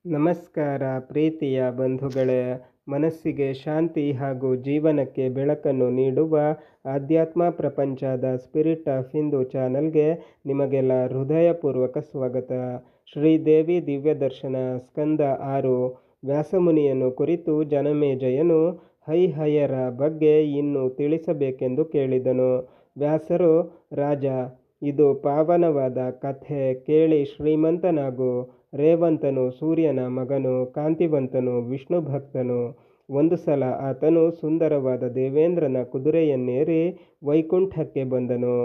ನಮಸ್ಕಾರ ಪ್ರೀತಿಯ ಬಂಧುಗಳೇ. ಮನಸ್ಸಿಗೆ ಶಾಂತಿ ಹಾಗೂ ಜೀವನಕ್ಕೆ ಬೆಳಕನ್ನು ನೀಡುವ ಆಧ್ಯಾತ್ಮ ಪ್ರಪಂಚದ ಸ್ಪಿರಿಟ್ ಆಫ್ ಹಿಂದೂ ಚಾನಲ್ಗೆ ನಿಮಗೆಲ್ಲ ಹೃದಯಪೂರ್ವಕ ಸ್ವಾಗತ. ಶ್ರೀದೇವಿ ದಿವ್ಯದರ್ಶನ ಸ್ಕಂದ 6 ವ್ಯಾಸಮುನಿಯನ್ನು ಕುರಿತು ಜನಮೇಜಯನು ಹೈಹಯರ ಬಗ್ಗೆ ಇನ್ನೂ ತಿಳಿಸಬೇಕೆಂದು ಕೇಳಿದನು. ವ್ಯಾಸರು, ರಾಜ, ಇದು ಪಾವನವಾದ ಕಥೆ ಕೇಳಿ ಶ್ರೀಮಂತನಾಗು. ರೇವಂತನು ಸೂರ್ಯನ ಮಗನು, ಕಾಂತಿವಂತನು, ವಿಷ್ಣು ಭಕ್ತನು. ಒಂದು ಸಲ ಆತನು ಸುಂದರವಾದ ದೇವೇಂದ್ರನ ಕುದುರೆಯನ್ನೇರಿ ವೈಕುಂಠಕ್ಕೆ ಬಂದನು.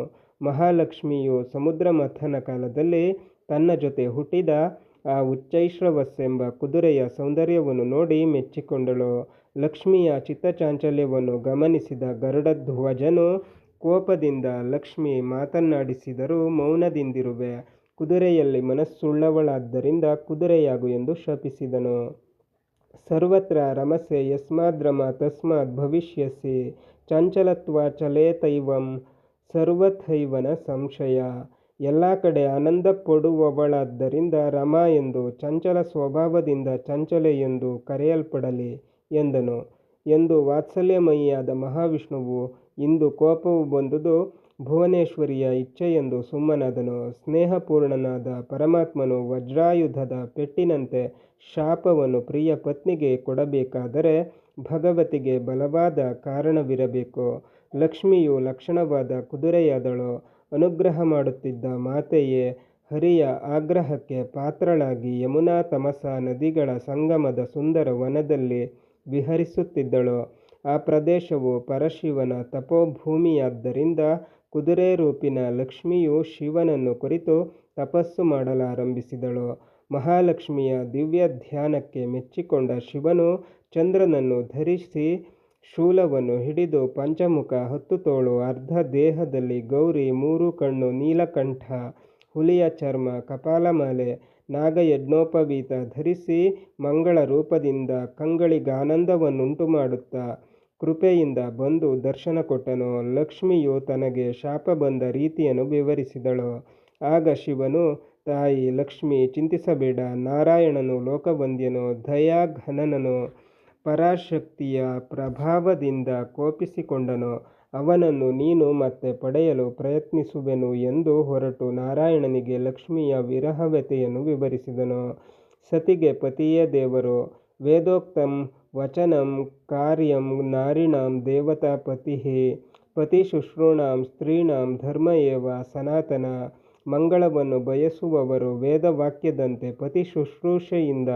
ಮಹಾಲಕ್ಷ್ಮಿಯು ಸಮುದ್ರ ಮಥನ ಕಾಲದಲ್ಲಿ ತನ್ನ ಜೊತೆ ಹುಟ್ಟಿದ ಆ ಉಚ್ಚೈಶ್ರವಸ್ಸೆಂಬ ಕುದುರೆಯ ಸೌಂದರ್ಯವನ್ನು ನೋಡಿ ಮೆಚ್ಚಿಕೊಂಡಳು. ಲಕ್ಷ್ಮಿಯ ಚಿತ್ತಚಾಂಚಲ್ಯವನ್ನು ಗಮನಿಸಿದ ಗರುಡಧ್ವಜನು ಕೋಪದಿಂದ, ಲಕ್ಷ್ಮಿ ಮಾತನ್ನಾಡಿಸಿದರೂ ಮೌನದಿಂದಿರುವೆ, ಕುದುರೆಯಲ್ಲಿ ಮನಸ್ಸುಳ್ಳವಳಾದ್ದರಿಂದ ಕುದುರೆಯಾಗು ಎಂದು ಶಪಿಸಿದನು. ಸರ್ವತ್ರ ರಮಸೆ ಯಸ್ಮಾದ್ರಮ ತಸ್ಮಾತ್ ಭವಿಷ್ಯಸಿ, ಚಂಚಲತ್ವಾಚಲೇತೈವಂ ಸರ್ವಥೈವನ ಸಂಶಯ. ಎಲ್ಲ ಕಡೆ ಆನಂದ ಪಡುವವಳಾದ್ದರಿಂದ ರಮ ಎಂದು, ಚಂಚಲ ಸ್ವಭಾವದಿಂದ ಚಂಚಲೆ ಎಂದು ಕರೆಯಲ್ಪಡಲಿ ಎಂದನು. ಎಂದು ವಾತ್ಸಲ್ಯಮಯಿಯಾದ ಮಹಾವಿಷ್ಣುವು, ಇಂದು ಕೋಪವು ಬಂದುದು ಭುವನೇಶ್ವರಿಯ ಇಚ್ಛೆಯೆಂದು ಸುಮ್ಮನಾದನು. ಸ್ನೇಹಪೂರ್ಣನಾದ ಪರಮಾತ್ಮನು ವಜ್ರಾಯುಧದ ಪೆಟ್ಟಿನಂತೆ ಶಾಪವನ್ನು ಪ್ರಿಯ ಪತ್ನಿಗೆ ಕೊಡಬೇಕಾದರೆ ಭಗವತಿಗೆ ಬಲವಾದ ಕಾರಣವಿರಬೇಕು. ಲಕ್ಷ್ಮಿಯು ಲಕ್ಷಣವಾದ ಕುದುರೆಯಾದಳು. ಅನುಗ್ರಹ ಮಾಡುತ್ತಿದ್ದ ಮಾತೆಯೇ ಹರಿಯ ಆಗ್ರಹಕ್ಕೆ ಪಾತ್ರಳಾಗಿ ಯಮುನಾ ತಮಸಾ ನದಿಗಳ ಸಂಗಮದ ಸುಂದರ ವನದಲ್ಲಿ ವಿಹರಿಸುತ್ತಿದ್ದಳು. ಆ ಪ್ರದೇಶವು ಪರಶಿವನ ತಪೋಭೂಮಿಯಾದ್ದರಿಂದ ಕುದುರೆ ರೂಪಿನ ಲಕ್ಷ್ಮಿಯು ಶಿವನನ್ನು ಕುರಿತು ತಪಸ್ಸು ಮಾಡಲಾರಂಭಿಸಿದಳು. ಮಹಾಲಕ್ಷ್ಮಿಯ ದಿವ್ಯ ಧ್ಯಾನಕ್ಕೆ ಮೆಚ್ಚಿಕೊಂಡ ಶಿವನು ಚಂದ್ರನನ್ನು ಧರಿಸಿ ಶೂಲವನ್ನು ಹಿಡಿದು ಪಂಚಮುಖ 10 ತೋಳು ಅರ್ಧ ದೇಹದಲ್ಲಿ ಗೌರಿ 3 ಕಣ್ಣು ನೀಲಕಂಠ ಹುಲಿಯ ಚರ್ಮ ಕಪಾಲಮಾಲೆ ನಾಗಯಜ್ಞೋಪವೀತ ಧರಿಸಿ ಮಂಗಳ ರೂಪದಿಂದ ಕಂಗಳಿಗಾನಂದವನ್ನುಂಟು ಮಾಡುತ್ತಾ ಕೃಪೆಯಿಂದ ಬಂದು ದರ್ಶನ ಕೊಟ್ಟನು. ಲಕ್ಷ್ಮಿಯು ತನಗೆ ಶಾಪ ಬಂದ ರೀತಿಯನ್ನು ವಿವರಿಸಿದಳು. ಆಗ ಶಿವನು, ತಾಯಿ ಲಕ್ಷ್ಮಿ, ಚಿಂತಿಸಬೇಡ. ನಾರಾಯಣನು ಲೋಕವಂದ್ಯನು, ದಯಾಘನನನು, ಪರಾಶಕ್ತಿಯ ಪ್ರಭಾವದಿಂದ ಕೋಪಿಸಿಕೊಂಡನು. ಅವನನ್ನು ನೀನು ಮತ್ತೆ ಪಡೆಯಲು ಪ್ರಯತ್ನಿಸುವೆನು ಎಂದು ಹೊರಟು ನಾರಾಯಣನಿಗೆ ಲಕ್ಷ್ಮಿಯ ವಿರಹವ್ಯತೆಯನ್ನು ವಿವರಿಸಿದನು. ಸತಿಗೆ ಪತಿಯೇ ದೇವರು. ವೇದೋಕ್ತಂ ವಚನಂ ಕಾರ್ಯಂ ನಾರಿಣಾಂ ದೇವತಾ ಪತಿಃ. ಪತಿಶುಶ್ರೂಷಾಂ ಸ್ತ್ರೀಣಾಂ ಧರ್ಮ ಏವ ಸನಾತನ. ಮಂಗಳವನ್ನು ಬಯಸುವವರು ವೇದವಾಕ್ಯದಂತೆ ಪತಿ ಶುಶ್ರೂಷೆಯಿಂದ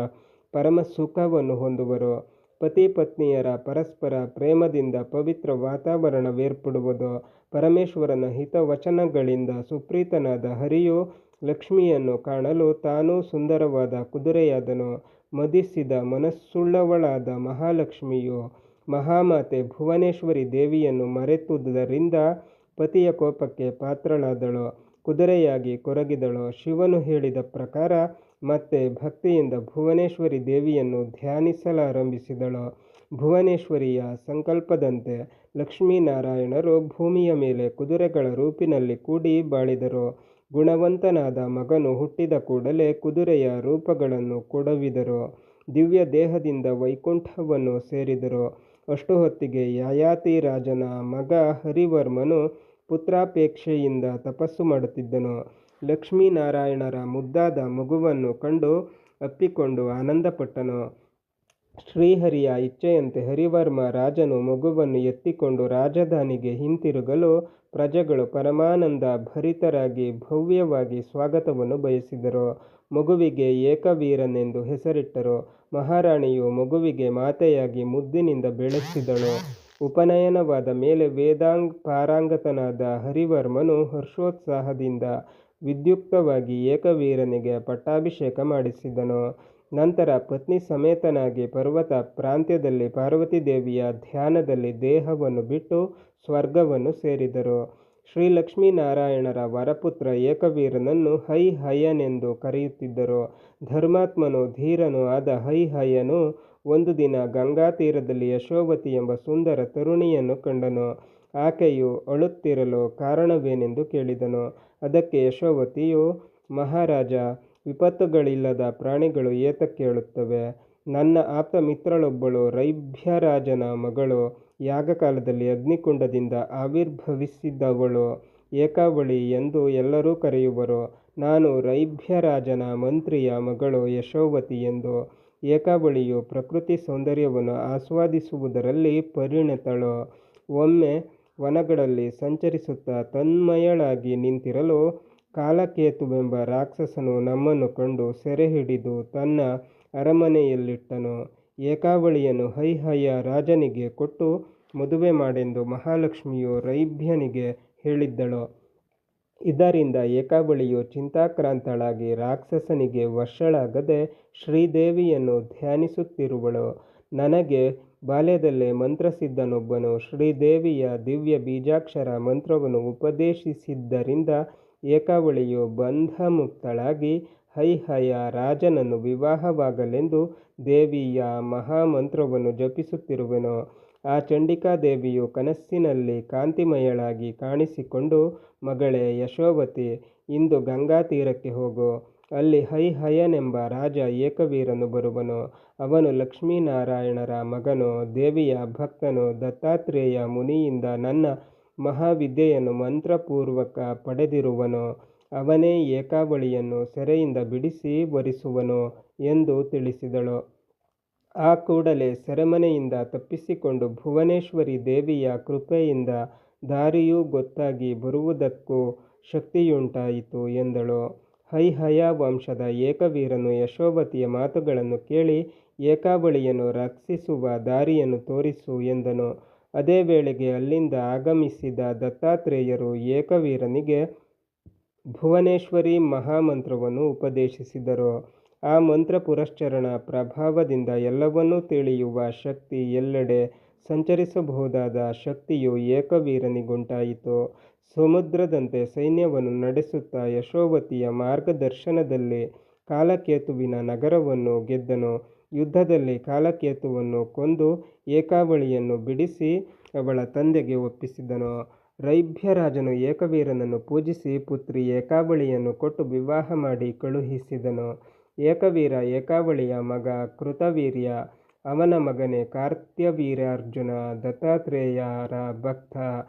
ಪರಮ ಸುಖವನ್ನು ಹೊಂದುವರು. ಪತಿ ಪತ್ನಿಯರ ಪರಸ್ಪರ ಪ್ರೇಮದಿಂದ ಪವಿತ್ರ ವಾತಾವರಣವೇರ್ಪಡುವುದು. ಪರಮೇಶ್ವರನ ಹಿತವಚನಗಳಿಂದ ಸುಪ್ರೀತನಾದ ಹರಿಯು ಲಕ್ಷ್ಮಿಯನ್ನು ಕಾಣಲು ತಾನೂ ಸುಂದರವಾದ ಕುದುರೆಯಾದನು. ಮದಿಸಿದ ಮನಸ್ಸುಳ್ಳವಳಾದ ಮಹಾಲಕ್ಷ್ಮಿಯು ಮಹಾಮಾತೆ ಭುವನೇಶ್ವರಿ ದೇವಿಯನ್ನು ಮರೆತುದರಿಂದ ಪತಿಯ ಕೋಪಕ್ಕೆ ಪಾತ್ರಳಾದಳು, ಕುದುರೆಯಾಗಿ ಕೊರಗಿದಳು. ಶಿವನು ಹೇಳಿದ ಪ್ರಕಾರ ಮತ್ತೆ ಭಕ್ತಿಯಿಂದ ಭುವನೇಶ್ವರಿ ದೇವಿಯನ್ನು ಧ್ಯಾನಿಸಲಾರಂಭಿಸಿದಳು. ಭುವನೇಶ್ವರಿಯ ಸಂಕಲ್ಪದಂತೆ ಲಕ್ಷ್ಮೀನಾರಾಯಣರು ಭೂಮಿಯ ಮೇಲೆ ಕುದುರೆಗಳ ರೂಪಿನಲ್ಲಿ ಕೂಡಿ ಬಾಳಿದರು. ಗುಣವಂತನಾದ ಮಗನು ಹುಟ್ಟಿದ ಕೂಡಲೇ ಕುದುರೆಯ ರೂಪಗಳನ್ನು ಕೊಡವಿದರು. ದಿವ್ಯ ದೇಹದಿಂದ ವೈಕುಂಠವನ್ನು ಸೇರಿದರು. ಅಷ್ಟು ಹೊತ್ತಿಗೆ ಯಯಾತಿ ರಾಜನ ಮಗ ಹರಿವರ್ಮನು ಪುತ್ರಾಪೇಕ್ಷೆಯಿಂದ ತಪಸ್ಸು ಮಾಡುತ್ತಿದ್ದನು. ಲಕ್ಷ್ಮೀನಾರಾಯಣರ ಮುದ್ದಾದ ಮಗುವನ್ನು ಕಂಡು ಅಪ್ಪಿಕೊಂಡು ಆನಂದಪಟ್ಟನು. ಶ್ರೀಹರಿಯ ಇಚ್ಛೆಯಂತೆ ಹರಿವರ್ಮ ರಾಜನು ಮಗುವನ್ನು ಎತ್ತಿಕೊಂಡು ರಾಜಧಾನಿಗೆ ಹಿಂತಿರುಗಲು ಪ್ರಜೆಗಳು ಪರಮಾನಂದ ಭರಿತರಾಗಿ ಭವ್ಯವಾಗಿ ಸ್ವಾಗತವನ್ನು ಬಯಸಿದರು. ಮಗುವಿಗೆ ಏಕವೀರನೆಂದು ಹೆಸರಿಟ್ಟರು. ಮಹಾರಾಣಿಯು ಮಗುವಿಗೆ ಮಾತೆಯಾಗಿ ಮುದ್ದಿನಿಂದ ಬೆಳೆಸಿದಳು. ಉಪನಯನವಾದ ಮೇಲೆ ಪಾರಂಗತನಾದ ಹರಿವರ್ಮನು ಹರ್ಷೋತ್ಸಾಹದಿಂದ ವಿದ್ಯುಕ್ತವಾಗಿ ಏಕವೀರನಿಗೆ ಪಟ್ಟಾಭಿಷೇಕ ಮಾಡಿಸಿದನು. ನಂತರ ಪತ್ನಿ ಸಮೇತನಾಗಿ ಪರ್ವತ ಪ್ರಾಂತ್ಯದಲ್ಲಿ ಪಾರ್ವತೀದೇವಿಯ ಧ್ಯಾನದಲ್ಲಿ ದೇಹವನ್ನು ಬಿಟ್ಟು ಸ್ವರ್ಗವನ್ನು ಸೇರಿದರು. ಶ್ರೀ ಲಕ್ಷ್ಮೀನಾರಾಯಣರ ವರಪುತ್ರ ಏಕವೀರನನ್ನು ಹೈಹಯನೆಂದು ಕರೆಯುತ್ತಿದ್ದರು. ಧರ್ಮಾತ್ಮನೂ ಧೀರನೂ ಆದ ಹೈಹಯನು ಒಂದು ದಿನ ಗಂಗಾ ತೀರದಲ್ಲಿ ಯಶೋವತಿ ಎಂಬ ಸುಂದರ ತರುಣಿಯನ್ನು ಕಂಡನು. ಆಕೆಯು ಅಳುತ್ತಿರಲು ಕಾರಣವೇನೆಂದು ಕೇಳಿದನು. ಅದಕ್ಕೆ ಯಶೋವತಿಯು, ಮಹಾರಾಜ, ವಿಪತ್ತುಗಳಿಲ್ಲದ ಪ್ರಾಣಿಗಳು ಏತ ಕೇಳುತ್ತವೆ. ನನ್ನ ಆಪ್ತ ಮಿತ್ರಳೊಬ್ಬಳು ರೈಭ್ಯರಾಜನ ಮಗಳು, ಯಾಗಕಾಲದಲ್ಲಿ ಅಗ್ನಿಕುಂಡದಿಂದ ಆವಿರ್ಭವಿಸಿದವಳು, ಏಕಾವಳಿ ಎಂದು ಎಲ್ಲರೂ ಕರೆಯುವರು. ನಾನು ರೈಭ್ಯರಾಜನ ಮಂತ್ರಿಯ ಮಗಳು ಯಶೋವತಿ ಎಂದು. ಏಕಾವಳಿಯು ಪ್ರಕೃತಿ ಸೌಂದರ್ಯವನ್ನು ಆಸ್ವಾದಿಸುವುದರಲ್ಲಿ ಪರಿಣತಳು. ಒಮ್ಮೆ ವನಗಳಲ್ಲಿ ಸಂಚರಿಸುತ್ತಾ ತನ್ಮಯಳಾಗಿ ನಿಂತಿರಲು ಕಾಲಕೇತುವೆಂಬ ರಾಕ್ಷಸನು ನಮ್ಮನ್ನು ಕಂಡು ಸೆರೆಹಿಡಿದು ತನ್ನ ಅರಮನೆಯಲ್ಲಿಟ್ಟನು. ಏಕಾವಳಿಯನ್ನು ಹೈಹಯ ರಾಜನಿಗೆ ಕೊಟ್ಟು ಮದುವೆ ಮಾಡೆಂದು ಮಹಾಲಕ್ಷ್ಮಿಯು ರೈಭ್ಯನಿಗೆ ಹೇಳಿದ್ದಳು. ಇದರಿಂದ ಏಕಾವಳಿಯು ಚಿಂತಾಕ್ರಾಂತಳಾಗಿ ರಾಕ್ಷಸನಿಗೆ ವಶಳಾಗದೆ ಶ್ರೀದೇವಿಯನ್ನು ಧ್ಯಾನಿಸುತ್ತಿರುವಳು. ನನಗೆ ಬಾಲ್ಯದಲ್ಲೇ ಮಂತ್ರಸಿದ್ಧನೊಬ್ಬನು ಶ್ರೀದೇವಿಯ ದಿವ್ಯ ಬೀಜಾಕ್ಷರ ಮಂತ್ರವನ್ನು ಉಪದೇಶಿಸಿದ್ದರಿಂದ ಏಕಾವಳಿಯು ಬಂಧಮುಕ್ತಳಾಗಿ ಹೈಹಯ ರಾಜನನ್ನು ವಿವಾಹವಾಗಲೆಂದು ದೇವಿಯ ಮಹಾಮಂತ್ರವನ್ನು ಜಪಿಸುತ್ತಿರುವೆನು. ಆ ಚಂಡಿಕಾದೇವಿಯು ಕನಸಿನಲ್ಲಿ ಕಾಂತಿಮಯಳಾಗಿ ಕಾಣಿಸಿಕೊಂಡು, ಮಗಳೇ ಯಶೋವತಿ, ಇಂದು ಗಂಗಾ ತೀರಕ್ಕೆ ಹೋಗು. ಅಲ್ಲಿ ಹೈಹಯನೆಂಬ ರಾಜ ಏಕವೀರನು ಬರುವನು. ಅವನು ಲಕ್ಷ್ಮೀನಾರಾಯಣರ ಮಗನು, ದೇವಿಯ ಭಕ್ತನು, ದತ್ತಾತ್ರೇಯ ಮುನಿಯಿಂದ ನನ್ನ ಮಹಾವಿದ್ಯೆಯನ್ನು ಮಂತ್ರಪೂರ್ವಕ ಪಡೆದಿರುವನು. ಅವನೇ ಏಕಾವಳಿಯನ್ನು ಸೆರೆಯಿಂದ ಬಿಡಿಸಿ ವರಿಸುವನು ಎಂದು ತಿಳಿಸಿದಳು. ಆ ಕೂಡಲೇ ಸೆರೆಮನೆಯಿಂದ ತಪ್ಪಿಸಿಕೊಂಡು ಭುವನೇಶ್ವರಿ ದೇವಿಯ ಕೃಪೆಯಿಂದ ದಾರಿಯೂ ಗೊತ್ತಾಗಿ ಬರುವುದಕ್ಕೂ ಶಕ್ತಿಯುಂಟಾಯಿತು ಎಂದಳು. ಹೈಹಯ ವಂಶದ ಏಕವೀರನು ಯಶೋವತಿಯ ಮಾತುಗಳನ್ನು ಕೇಳಿ, ಏಕಾವಳಿಯನ್ನು ರಕ್ಷಿಸುವ ದಾರಿಯನ್ನು ತೋರಿಸು ಎಂದನು. ಅದೇ ವೇಳೆಗೆ ಅಲ್ಲಿಂದ ಆಗಮಿಸಿದ ದತ್ತಾತ್ರೇಯರು ಏಕವೀರನಿಗೆ ಭುವನೇಶ್ವರಿ ಮಹಾಮಂತ್ರವನ್ನು ಉಪದೇಶಿಸಿದರು. ಆ ಮಂತ್ರ ಪುರಶ್ಚರಣ ಪ್ರಭಾವದಿಂದ ಎಲ್ಲವನ್ನೂ ತಿಳಿಯುವ ಶಕ್ತಿ, ಎಲ್ಲೆಡೆ ಸಂಚರಿಸಬಹುದಾದ ಶಕ್ತಿಯು ಏಕವೀರನಿಗುಂಟಾಯಿತು. ಸಮುದ್ರದಂತೆ ಸೈನ್ಯವನ್ನು ನಡೆಸುತ್ತಾ ಯಶೋವತಿಯ ಮಾರ್ಗದರ್ಶನದಲ್ಲಿ ಕಾಲಕೇತುವಿನ ನಗರವನ್ನು ಗೆದ್ದನು. ಯುದ್ಧದಲ್ಲಿ ಕಾಲಕೇತುವನ್ನು ಕೊಂದು ಏಕಾವಳಿಯನ್ನು ಬಿಡಿಸಿ ಅವಳ ತಂದೆಗೆ ಒಪ್ಪಿಸಿದನು. ರೈಭ್ಯರಾಜನು ಏಕವೀರನನ್ನು ಪೂಜಿಸಿ ಪುತ್ರಿ ಏಕಾವಳಿಯನ್ನು ಕೊಟ್ಟು ವಿವಾಹ ಮಾಡಿ ಕಳುಹಿಸಿದನು. ಏಕವೀರ ಏಕಾವಳಿಯ ಮಗ ಕೃತವೀರ್ಯ. ಅವನ ಮಗನೇ ಕಾರ್ತ್ಯವೀರ್ಯಾರ್ಜುನ ದತ್ತಾತ್ರೇಯರ ಭಕ್ತ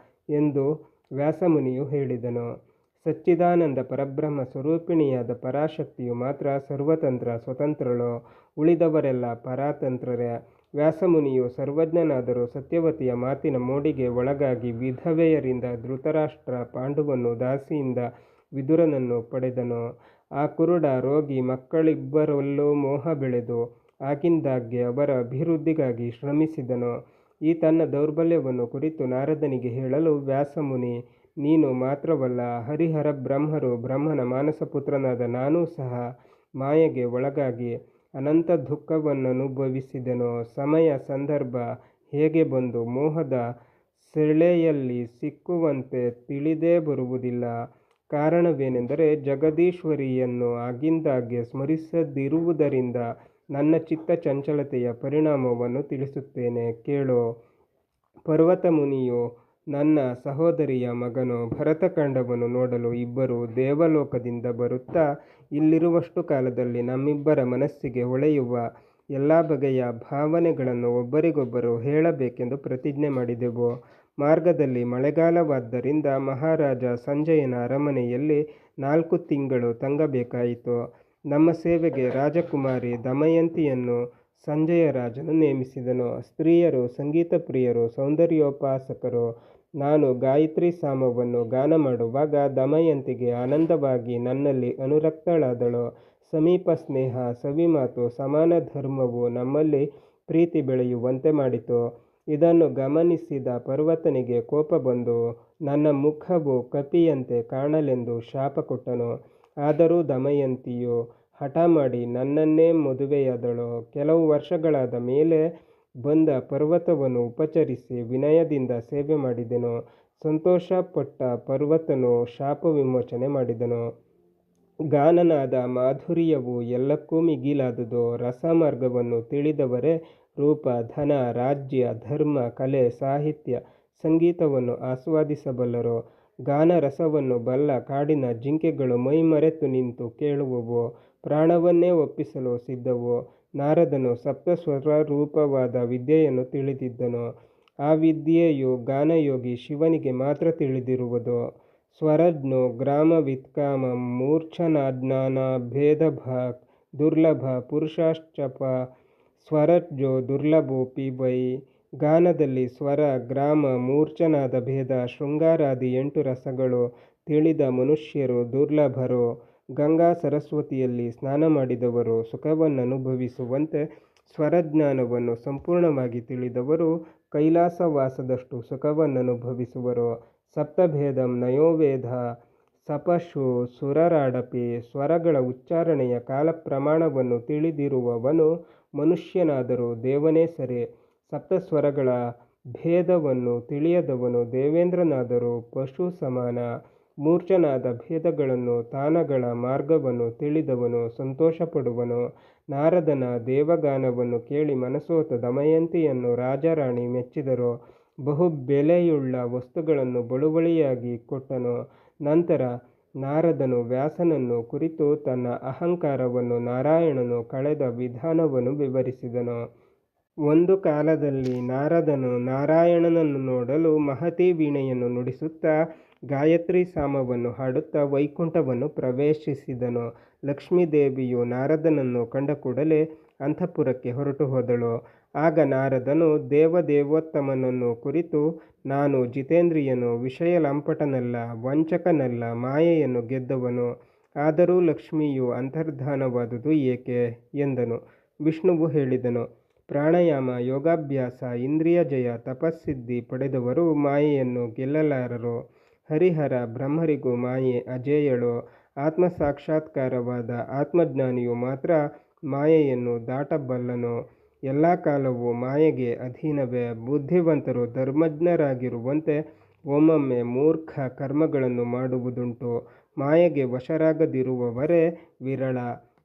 ಎಂದು ವ್ಯಾಸಮುನಿಯು ಹೇಳಿದನು. ಸಚ್ಚಿದಾನಂದ ಪರಬ್ರಹ್ಮ ಸ್ವರೂಪಿಣಿಯಾದ ಪರಾಶಕ್ತಿಯು ಮಾತ್ರ ಸರ್ವತಂತ್ರ ಸ್ವತಂತ್ರಳು, ಉಳಿದವರೆಲ್ಲ ಪರಾತಂತ್ರರೇ. ವ್ಯಾಸಮುನಿಯು ಸರ್ವಜ್ಞನಾದರೂ ಸತ್ಯವತಿಯ ಮಾತಿನ ಮೋಡಿಗೆ ಒಳಗಾಗಿ ವಿಧವೆಯರಿಂದ ಧೃತರಾಷ್ಟ್ರ, ಪಾಂಡುವನ್ನು, ದಾಸಿಯಿಂದ ವಿದುರನನ್ನು ಪಡೆದನು. ಆ ಕುರುಡ ರೋಗಿ ಮಕ್ಕಳಿಬ್ಬರಲ್ಲೂ ಮೋಹ ಬೆಳೆದು ಆಗಿಂದಾಗ್ಗೆ ಅವರ ಅಭಿವೃದ್ಧಿಗಾಗಿ ಶ್ರಮಿಸಿದನು. ಈ ತನ್ನ ದೌರ್ಬಲ್ಯವನ್ನು ಕುರಿತು ನಾರದನಿಗೆ ಹೇಳಲು ವ್ಯಾಸಮುನಿ, ನೀನು ಮಾತ್ರವಲ್ಲ, ಹರಿಹರ ಬ್ರಹ್ಮರು, ಬ್ರಹ್ಮನ ಮಾನಸಪುತ್ರನಾದ ನಾನೂ ಸಹ ಮಾಯೆಗೆ ಒಳಗಾಗಿ ಅನಂತ ದುಃಖವನ್ನನುಭವಿಸಿದೆನು. ಸಮಯ ಸಂದರ್ಭ ಹೇಗೆ ಬಂದು ಮೋಹದ ಸೆಳೆಯಲ್ಲಿ ಸಿಕ್ಕುವಂತೆ ತಿಳಿದೇ ಬರುವುದಿಲ್ಲ. ಕಾರಣವೇನೆಂದರೆ ಜಗದೀಶ್ವರಿಯನ್ನು ಆಗಿಂದಾಗ್ಗೆ ಸ್ಮರಿಸದಿರುವುದರಿಂದ. ನನ್ನ ಚಿತ್ತ ಚಂಚಲತೆಯ ಪರಿಣಾಮವನ್ನು ತಿಳಿಸುತ್ತೇನೆ, ಕೇಳು. ಪರ್ವತ ಮುನಿಯು ನನ್ನ ಸಹೋದರಿಯ ಮಗನು. ಭರತಖಂಡವನ್ನು ನೋಡಲು ಇಬ್ಬರು ದೇವಲೋಕದಿಂದ ಬರುತ್ತಾ ಇಲ್ಲಿರುವಷ್ಟು ಕಾಲದಲ್ಲಿ ನಮ್ಮಿಬ್ಬರ ಮನಸ್ಸಿಗೆ ಹೊಳೆಯುವ ಎಲ್ಲ ಬಗೆಯ ಭಾವನೆಗಳನ್ನು ಒಬ್ಬರಿಗೊಬ್ಬರು ಹೇಳಬೇಕೆಂದು ಪ್ರತಿಜ್ಞೆ ಮಾಡಿದೆವು. ಮಾರ್ಗದಲ್ಲಿ ಮಳೆಗಾಲವಾದ್ದರಿಂದ ಮಹಾರಾಜ ಸಂಜಯನ ಅರಮನೆಯಲ್ಲಿ 4 ತಿಂಗಳು ತಂಗಬೇಕಾಯಿತು. ನಮ್ಮ ಸೇವೆಗೆ ರಾಜಕುಮಾರಿ ದಮಯಂತಿಯನ್ನು ಸಂಜಯ ರಾಜನು ನೇಮಿಸಿದನು. ಸ್ತ್ರೀಯರು ಸಂಗೀತ ಪ್ರಿಯರು, ಸೌಂದರ್ಯೋಪಾಸಕರು. ನಾನು ಗಾಯತ್ರಿ ಸಾಮವನ್ನು ಗಾನ ಮಾಡುವಾಗ ದಮಯಂತಿಗೆ ಆನಂದವಾಗಿ ನನ್ನಲ್ಲಿ ಅನುರಕ್ತಳಾದಳು. ಸಮೀಪ ಸ್ನೇಹ, ಸವಿಮಾತು, ಸಮಾನ ಧರ್ಮವು ನಮ್ಮಲ್ಲಿ ಪ್ರೀತಿ ಬೆಳೆಯುವಂತೆ ಮಾಡಿತು. ಇದನ್ನು ಗಮನಿಸಿದ ಪರ್ವತನಿಗೆ ಕೋಪ ಬಂದು ನನ್ನ ಮುಖವು ಕಪಿಯಂತೆ ಕಾಣಲೆಂದು ಶಾಪ ಕೊಟ್ಟನು. ಆದರೂ ದಮಯಂತಿಯು ಹಠ ಮಾಡಿ ನನ್ನನ್ನೇ ಮದುವೆಯಾದಳು. ಕೆಲವು ವರ್ಷಗಳಾದ ಮೇಲೆ ಬಂದ ಪರ್ವತವನ್ನು ಉಪಚರಿಸಿ ವಿನಯದಿಂದ ಸೇವೆ ಮಾಡಿದೆನು. ಸಂತೋಷಪಟ್ಟ ಪರ್ವತನು ಶಾಪ ವಿಮೋಚನೆ ಮಾಡಿದನು. ಗಾನನಾದ ಮಾಧುರ್ಯವು ಎಲ್ಲಕ್ಕೂ ಮಿಗಿಲಾದುದು. ರಸಮಾರ್ಗವನ್ನು ತಿಳಿದವರೇ ರೂಪ, ಧನ, ರಾಜ್ಯ, ಧರ್ಮ, ಕಲೆ, ಸಾಹಿತ್ಯ, ಸಂಗೀತವನ್ನು ಆಸ್ವಾದಿಸಬಲ್ಲರು. ಗಾನ ರಸವನ್ನು ಬಲ್ಲ ಕಾಡಿನ ಜಿಂಕೆಗಳು ಮೈಮರೆತು ನಿಂತು ಕೇಳುವವು. ಪ್ರಾಣವನ್ನೇ ಒಪ್ಪಿಸಲು ಸಿದ್ಧವು. ನಾರದನು ಸಪ್ತಸ್ವರ ರೂಪವಾದ ವಿದ್ಯೆಯನ್ನು ತಿಳಿದಿದ್ದನು. ಆ ವಿದ್ಯೆಯು ಗಾನಯೋಗಿ ಶಿವನಿಗೆ ಮಾತ್ರ ತಿಳಿದಿರುವುದು. ಸ್ವರಜ್ಞೋ ಗ್ರಾಮವಿತ್ಕಾಮಂ ಮೂರ್ಛನಾಜ್ಞಾನಭೇದಭಾಕ್ ದುರ್ಲಭ ಪುರುಷಾಶ್ಚಪ ಸ್ವರಜ್ಞೋ ದುರ್ಲಭೋಪಿ ವೈ. ಗಾನದಲ್ಲಿ ಸ್ವರ, ಗ್ರಾಮ, ಮೂರ್ಛನಾದ ಭೇದ, ಶೃಂಗಾರಾದಿ 8 ರಸಗಳು ತಿಳಿದ ಮನುಷ್ಯರು ದುರ್ಲಭರು. ಗಂಗಾ ಸರಸ್ವತಿಯಲ್ಲಿ ಸ್ನಾನ ಮಾಡಿದವರು ಸುಖವನ್ನನುಭವಿಸುವಂತೆ ಸ್ವರಜ್ಞಾನವನ್ನು ಸಂಪೂರ್ಣವಾಗಿ ತಿಳಿದವರು ಕೈಲಾಸವಾಸದಷ್ಟು ಸುಖವನ್ನನುಭವಿಸುವರು. ಸಪ್ತಭೇದಂ ನಯೋವೇದ ಸಪಶು ಸುರರಾಡಪಿ. ಸ್ವರಗಳ ಉಚ್ಚಾರಣೆಯ ಕಾಲಪ್ರಮಾಣವನ್ನು ತಿಳಿದಿರುವವನು ಮನುಷ್ಯನಾದರೂ ದೇವನೇ ಸರಿ. ಸಪ್ತಸ್ವರಗಳ ಭೇದವನ್ನು ತಿಳಿಯದವನು ದೇವೇಂದ್ರನಾದರೂ ಪಶು ಸಮಾನ. ಮೂರ್ಛನಾದ ಭೇದಗಳನ್ನು ತಾನಗಳ ಮಾರ್ಗವನ್ನು ತಿಳಿದವನು ಸಂತೋಷಪಡುವನು. ನಾರದನ ದೇವಗಾನವನ್ನು ಕೇಳಿ ಮನಸೋತ ದಮಯಂತಿಯನ್ನು ರಾಜರಾಣಿ ಮೆಚ್ಚಿದರು. ಬಹು ಬೆಲೆಯುಳ್ಳ ವಸ್ತುಗಳನ್ನು ಬಳುವಳಿಯಾಗಿ ಕೊಟ್ಟನು. ನಂತರ ನಾರದನು ವ್ಯಾಸನನ್ನು ಕುರಿತು ತನ್ನ ಅಹಂಕಾರವನ್ನು ನಾರಾಯಣನು ಕಳೆದ ವಿಧಾನವನ್ನು ವಿವರಿಸಿದನು. ಒಂದು ಕಾಲದಲ್ಲಿ ನಾರದನು ನಾರಾಯಣನನ್ನು ನೋಡಲು ಮಹತಿ ವೀಣೆಯನ್ನು ನುಡಿಸುತ್ತಾ ಗಾಯತ್ರಿ ಸಾಮವನ್ನು ಹಾಡುತ್ತಾ ವೈಕುಂಠವನ್ನು ಪ್ರವೇಶಿಸಿದನು. ಲಕ್ಷ್ಮೀದೇವಿಯು ನಾರದನನ್ನು ಕಂಡ ಕೂಡಲೇ ಅಂತಃಪುರಕ್ಕೆ ಹೊರಟು ಹೋದಳು. ಆಗ ನಾರದನು ದೇವದೇವೋತ್ತಮನನ್ನು ಕುರಿತು, ನಾನು ಜಿತೇಂದ್ರಿಯನು, ವಿಷಯ ಲಂಪಟನಲ್ಲ, ವಂಚಕನಲ್ಲ, ಮಾಯೆಯನ್ನು ಗೆದ್ದವನು. ಆದರೂ ಲಕ್ಷ್ಮಿಯು ಅಂತರ್ಧಾನವಾದುದು ಏಕೆ ಎಂದನು. ವಿಷ್ಣುವು ಹೇಳಿದನು, ಪ್ರಾಣಾಯಾಮ, ಯೋಗಾಭ್ಯಾಸ, ಇಂದ್ರಿಯ ಜಯ, ತಪಸ್ಸಿದ್ಧಿ ಪಡೆದವರು ಮಾಯೆಯನ್ನು ಗೆಲ್ಲಲಾರರು. ಹರಿಹರ ಬ್ರಹ್ಮರಿಗೂ ಮಾಯೆ ಅಜೇಯಳು. ಆತ್ಮಸಾಕ್ಷಾತ್ಕಾರವಾದ ಆತ್ಮಜ್ಞಾನಿಯು ಮಾತ್ರ ಮಾಯೆಯನ್ನು ದಾಟಬಲ್ಲನು. ಎಲ್ಲ ಕಾಲವೂ ಮಾಯೆಗೆ ಅಧೀನವೇ. ಬುದ್ಧಿವಂತರು ಧರ್ಮಜ್ಞರಾಗಿರುವಂತೆ ಒಮ್ಮೊಮ್ಮೆ ಮೂರ್ಖ ಕರ್ಮಗಳನ್ನು ಮಾಡುವುದುಂಟು. ಮಾಯೆಗೆ ವಶರಾಗದಿರುವವರೇ ವಿರಳ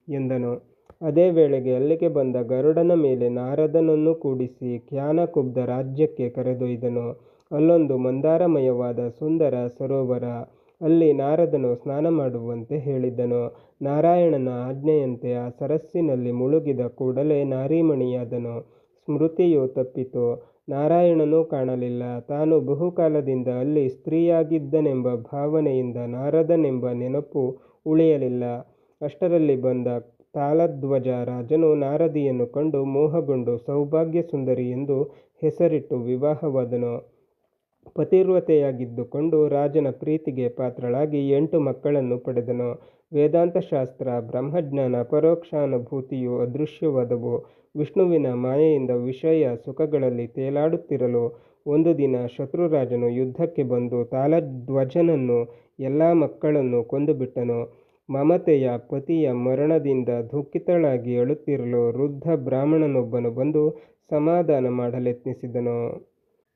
ಎಂದನು. ಅದೇ ವೇಳೆಗೆ ಅಲ್ಲಿಗೆ ಬಂದ ಗರುಡನ ಮೇಲೆ ನಾರದನನ್ನು ಕೂಡಿಸಿ ಜ್ಞಾನಕುಬ್ಜ ರಾಜ್ಯಕ್ಕೆ ಕರೆದೊಯ್ದನು. ಅಲ್ಲೊಂದು ಮಂದಾರಮಯವಾದ ಸುಂದರ ಸರೋವರ. ಅಲ್ಲಿ ನಾರದನು ಸ್ನಾನ ಮಾಡುವಂತೆ ಹೇಳಿದ್ದನು. ನಾರಾಯಣನ ಆಜ್ಞೆಯಂತೆ ಆ ಸರಸ್ಸಿನಲ್ಲಿ ಮುಳುಗಿದ ಕೂಡಲೇ ನಾರೀಮಣಿಯಾದನು. ಸ್ಮೃತಿಯು ತಪ್ಪಿತು. ನಾರಾಯಣನೂ ಕಾಣಲಿಲ್ಲ. ತಾನು ಬಹುಕಾಲದಿಂದ ಅಲ್ಲಿ ಸ್ತ್ರೀಯಾಗಿದ್ದನೆಂಬ ಭಾವನೆಯಿಂದ ನಾರದನೆಂಬ ನೆನಪು ಉಳಿಯಲಿಲ್ಲ. ಅಷ್ಟರಲ್ಲಿ ಬಂದ ತಾಳಧ್ವಜ ರಾಜನು ನಾರದಿಯನ್ನು ಕಂಡು ಮೋಹಗೊಂಡು ಸೌಭಾಗ್ಯ ಸುಂದರಿ ಎಂದು ಹೆಸರಿಟ್ಟು ವಿವಾಹವಾದನು. ಪತಿವ್ರತೆಯಾಗಿದ್ದುಕೊಂಡು ರಾಜನ ಪ್ರೀತಿಗೆ ಪಾತ್ರಳಾಗಿ 8 ಮಕ್ಕಳನ್ನು ಪಡೆದನು. ವೇದಾಂತಶಾಸ್ತ್ರ, ಬ್ರಹ್ಮಜ್ಞಾನ, ಪರೋಕ್ಷಾನುಭೂತಿಯು ಅದೃಶ್ಯವಾದವು. ವಿಷ್ಣುವಿನ ಮಾಯೆಯಿಂದ ವಿಷಯ ಸುಖಗಳಲ್ಲಿ ತೇಲಾಡುತ್ತಿರಲು ಒಂದು ದಿನ ಶತ್ರುರಾಜನು ಯುದ್ಧಕ್ಕೆ ಬಂದು ತಾಳಧ್ವಜನನ್ನು ಎಲ್ಲ ಮಕ್ಕಳನ್ನು ಕೊಂದುಬಿಟ್ಟನು. ಮಮತೆಯ ಪತಿಯ ಮರಣದಿಂದ ದುಃಖಿತಳಾಗಿ ಅಳುತ್ತಿರಲು ವೃದ್ಧ ಬ್ರಾಹ್ಮಣನೊಬ್ಬನು ಬಂದು ಸಮಾಧಾನ ಮಾಡಲೆತ್ನಿಸಿದನು.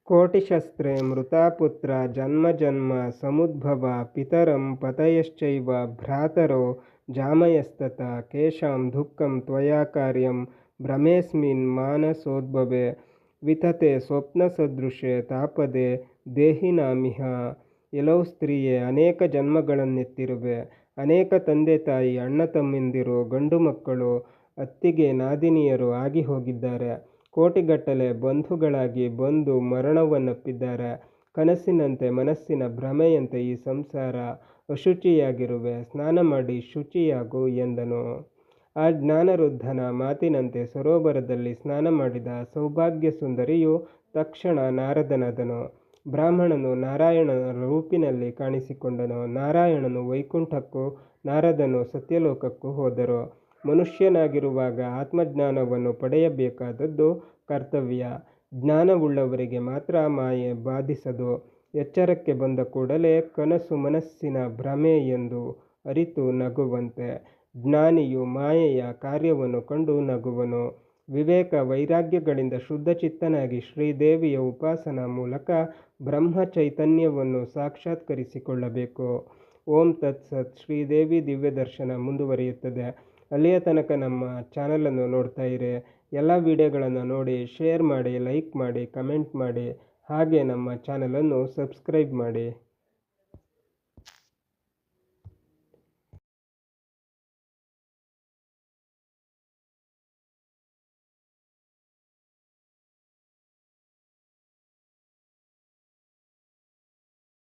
ಕೋಟಿಶಸ್ತ್ರೇ ಮೃತಪುತ್ರ ಜನ್ಮ ಸಮುದ್ಭವ ಪಿತರಂ ಪತಯಶ್ಚೈವ ಭ್ರಾತರೋ ಜಾಮಯಸ್ತತ ಕೇಶಾಂ ದುಃಖಂ ತ್ವಯಾ ಕಾರ್ಯಂ ಭ್ರಮೇಸ್ಮಿನ್ ಮಾನಸೋದ್ಭವೆ ವಿತತೆ ಸ್ವಪ್ನಸದೃಶೆ ತಾಪದೆ ದೇಹಿನಾಮಿಹ. ಎಲೋ ಸ್ತ್ರೀಯೇ, ಅನೇಕ ಜನ್ಮಗಳನ್ನೆತ್ತಿರುವೆ. ಅನೇಕ ತಂದೆ ತಾಯಿ, ಅಣ್ಣ ತಮ್ಮಂದಿರು, ಗಂಡು ಮಕ್ಕಳು, ಅತ್ತಿಗೆ ನಾದಿನಿಯರು ಆಗಿ ಹೋಗಿದ್ದಾರೆ. ಕೋಟಿಗಟ್ಟಲೆ ಬಂಧುಗಳಾಗಿ ಬಂದು ಮರಣವನ್ನಪ್ಪಿದ್ದಾರೆ. ಕನಸಿನಂತೆ, ಮನಸ್ಸಿನ ಭ್ರಮೆಯಂತೆ ಈ ಸಂಸಾರ. ಅಶುಚಿಯಾಗಿರುವೆ, ಸ್ನಾನ ಮಾಡಿ ಶುಚಿಯಾಗು ಎಂದನು. ಆ ಜ್ಞಾನರುದ್ಧನ ಮಾತಿನಂತೆ ಸರೋವರದಲ್ಲಿ ಸ್ನಾನ ಮಾಡಿದ ಸೌಭಾಗ್ಯ ಸುಂದರಿಯು ತಕ್ಷಣ ನಾರದನಾದನು. ಬ್ರಾಹ್ಮಣನು ನಾರಾಯಣನ ರೂಪಿನಲ್ಲಿ ಕಾಣಿಸಿಕೊಂಡನು. ನಾರಾಯಣನು ವೈಕುಂಠಕ್ಕೂ ನಾರದನು ಸತ್ಯಲೋಕಕ್ಕೂ ಹೋದರು. ಮನುಷ್ಯನಾಗಿರುವಾಗ ಆತ್ಮಜ್ಞಾನವನ್ನು ಪಡೆಯಬೇಕಾದದ್ದು ಕರ್ತವ್ಯ. ಜ್ಞಾನವುಳ್ಳವರಿಗೆ ಮಾತ್ರ ಮಾಯೆ ಬಾಧಿಸದು. ಎಚ್ಚರಕ್ಕೆ ಬಂದ ಕೂಡಲೇ ಕನಸು ಮನಸ್ಸಿನ ಭ್ರಮೆ ಎಂದು ಅರಿತು ನಗುವಂತೆ. ಜ್ಞಾನಿಯು ಮಾಯೆಯ ಕಾರ್ಯವನ್ನು ಕಂಡು ನಗುವನು. ವಿವೇಕ ವೈರಾಗ್ಯಗಳಿಂದ ಶುದ್ಧಚಿತ್ತನಾಗಿ ಶ್ರೀದೇವಿಯ ಉಪಾಸನಾ ಮೂಲಕ ಬ್ರಹ್ಮ ಚೈತನ್ಯವನ್ನು ಸಾಕ್ಷಾತ್ಕರಿಸಿಕೊಳ್ಳಬೇಕು. ಓಂ ತತ್ಸತ್. ಶ್ರೀದೇವಿ ದಿವ್ಯ ದರ್ಶನ ಮುಂದುವರಿಯುತ್ತದೆ. ಅಲ್ಲಿಯ ತನಕ ನಮ್ಮ ಚಾನಲನ್ನು ನೋಡ್ತಾ ಇರಿ. ಎಲ್ಲ ವಿಡಿಯೋಗಳನ್ನು ನೋಡಿ, ಶೇರ್ ಮಾಡಿ, ಲೈಕ್ ಮಾಡಿ, ಕಮೆಂಟ್ ಮಾಡಿ, ಹಾಗೆ ನಮ್ಮ ಚಾನಲನ್ನು ಸಬ್ಸ್ಕ್ರೈಬ್ ಮಾಡಿ.